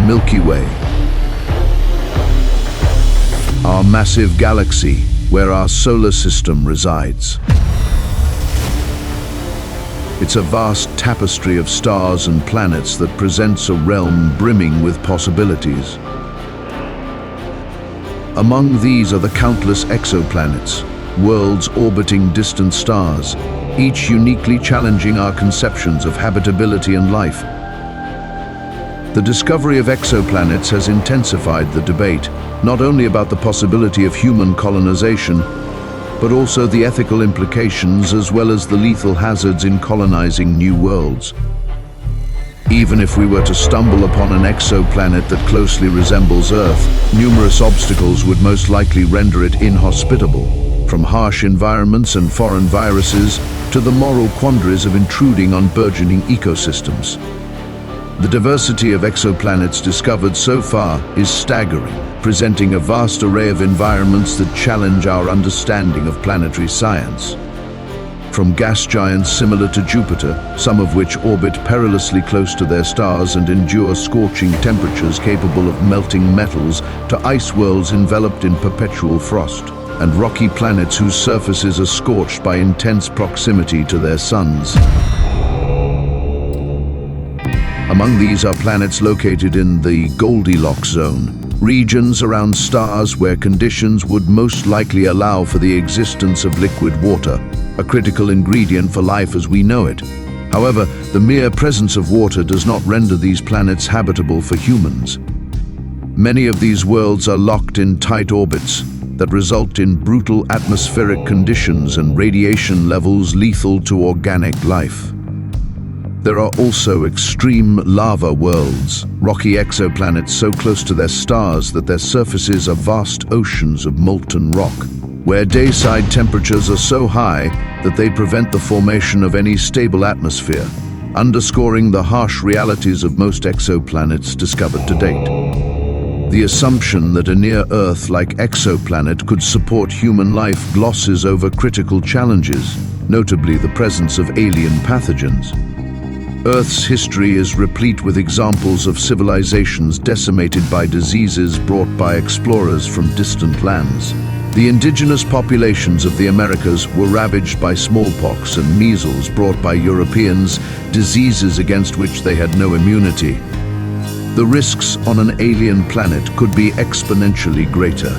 Milky Way, our massive galaxy where our solar system resides. It's a vast tapestry of stars and planets that presents a realm brimming with possibilities. Among these are the countless exoplanets, worlds orbiting distant stars, each uniquely challenging our conceptions of habitability and life. The discovery of exoplanets has intensified the debate, not only about the possibility of human colonization, but also the ethical implications as well as the lethal hazards in colonizing new worlds. Even if we were to stumble upon an exoplanet that closely resembles Earth, numerous obstacles would most likely render it inhospitable, from harsh environments and foreign viruses to the moral quandaries of intruding on burgeoning ecosystems. The diversity of exoplanets discovered so far is staggering, presenting a vast array of environments that challenge our understanding of planetary science. From gas giants similar to Jupiter, some of which orbit perilously close to their stars and endure scorching temperatures capable of melting metals, to ice worlds enveloped in perpetual frost, and rocky planets whose surfaces are scorched by intense proximity to their suns. Among these are planets located in the Goldilocks zone, regions around stars where conditions would most likely allow for the existence of liquid water, a critical ingredient for life as we know it. However, the mere presence of water does not render these planets habitable for humans. Many of these worlds are locked in tight orbits that result in brutal atmospheric conditions and radiation levels lethal to organic life. There are also extreme lava worlds, rocky exoplanets so close to their stars that their surfaces are vast oceans of molten rock, where dayside temperatures are so high that they prevent the formation of any stable atmosphere, underscoring the harsh realities of most exoplanets discovered to date. The assumption that a near-Earth-like exoplanet could support human life glosses over critical challenges, notably the presence of alien pathogens. Earth's history is replete with examples of civilizations decimated by diseases brought by explorers from distant lands. The indigenous populations of the Americas were ravaged by smallpox and measles brought by Europeans, diseases against which they had no immunity. The risks on an alien planet could be exponentially greater.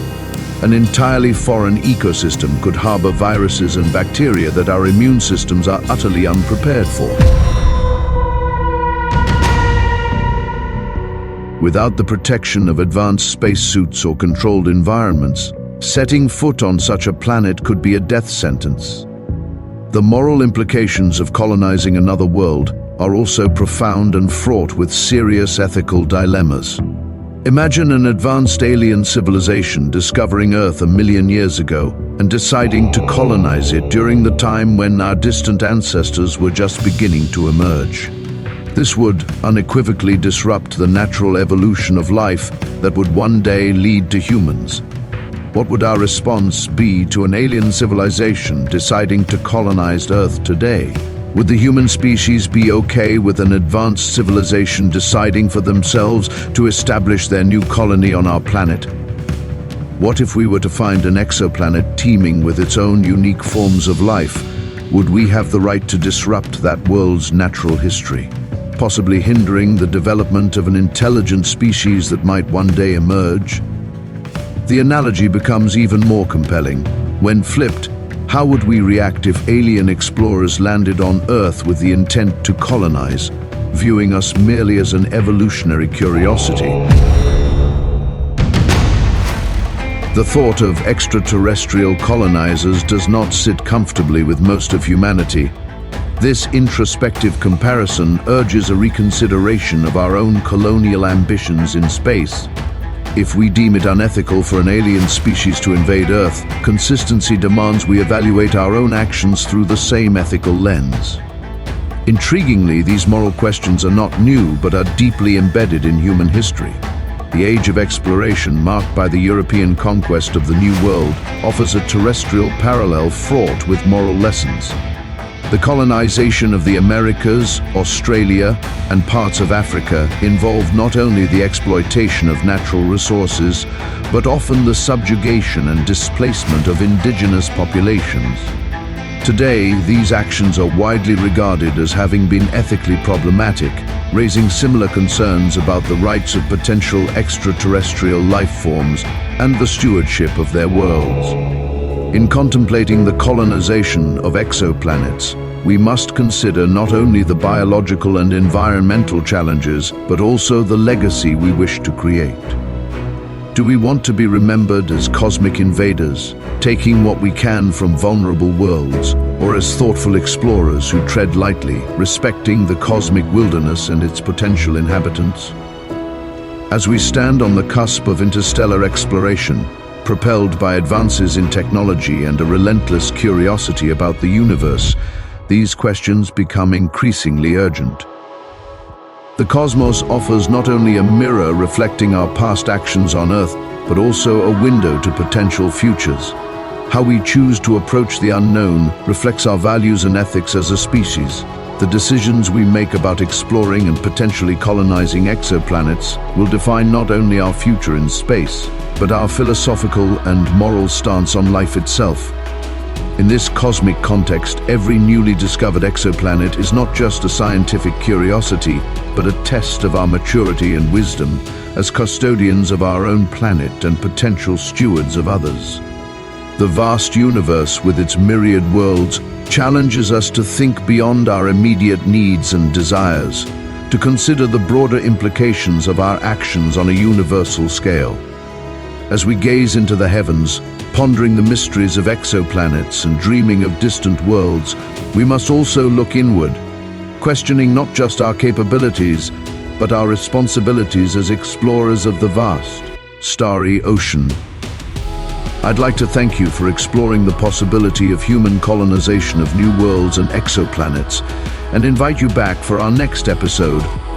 An entirely foreign ecosystem could harbor viruses and bacteria that our immune systems are utterly unprepared for. Without the protection of advanced spacesuits or controlled environments, setting foot on such a planet could be a death sentence. The moral implications of colonizing another world are also profound and fraught with serious ethical dilemmas. Imagine an advanced alien civilization discovering Earth 1 million years ago and deciding to colonize it during the time when our distant ancestors were just beginning to emerge. This would unequivocally disrupt the natural evolution of life that would one day lead to humans. What would our response be to an alien civilization deciding to colonize Earth today? Would the human species be okay with an advanced civilization deciding for themselves to establish their new colony on our planet? What if we were to find an exoplanet teeming with its own unique forms of life? Would we have the right to disrupt that world's natural history, possibly hindering the development of an intelligent species that might one day emerge? The analogy becomes even more compelling. When flipped, how would we react if alien explorers landed on Earth with the intent to colonize, viewing us merely as an evolutionary curiosity? The thought of extraterrestrial colonizers does not sit comfortably with most of humanity. This introspective comparison urges a reconsideration of our own colonial ambitions in space. If we deem it unethical for an alien species to invade Earth, consistency demands we evaluate our own actions through the same ethical lens. Intriguingly, these moral questions are not new but are deeply embedded in human history. The age of exploration, marked by the European conquest of the New World, offers a terrestrial parallel fraught with moral lessons. The colonization of the Americas, Australia, and parts of Africa involved not only the exploitation of natural resources, but often the subjugation and displacement of indigenous populations. Today, these actions are widely regarded as having been ethically problematic, raising similar concerns about the rights of potential extraterrestrial life forms and the stewardship of their worlds. In contemplating the colonization of exoplanets, we must consider not only the biological and environmental challenges, but also the legacy we wish to create. Do we want to be remembered as cosmic invaders, taking what we can from vulnerable worlds, or as thoughtful explorers who tread lightly, respecting the cosmic wilderness and its potential inhabitants? As we stand on the cusp of interstellar exploration, propelled by advances in technology and a relentless curiosity about the universe, these questions become increasingly urgent. The cosmos offers not only a mirror reflecting our past actions on Earth, but also a window to potential futures. How we choose to approach the unknown reflects our values and ethics as a species. The decisions we make about exploring and potentially colonizing exoplanets will define not only our future in space, but our philosophical and moral stance on life itself. In this cosmic context, every newly discovered exoplanet is not just a scientific curiosity, but a test of our maturity and wisdom as custodians of our own planet and potential stewards of others. The vast universe, with its myriad worlds, challenges us to think beyond our immediate needs and desires, to consider the broader implications of our actions on a universal scale. As we gaze into the heavens, pondering the mysteries of exoplanets and dreaming of distant worlds, we must also look inward, questioning not just our capabilities, but our responsibilities as explorers of the vast, starry ocean. I'd like to thank you for exploring the possibility of human colonization of new worlds and exoplanets, and invite you back for our next episode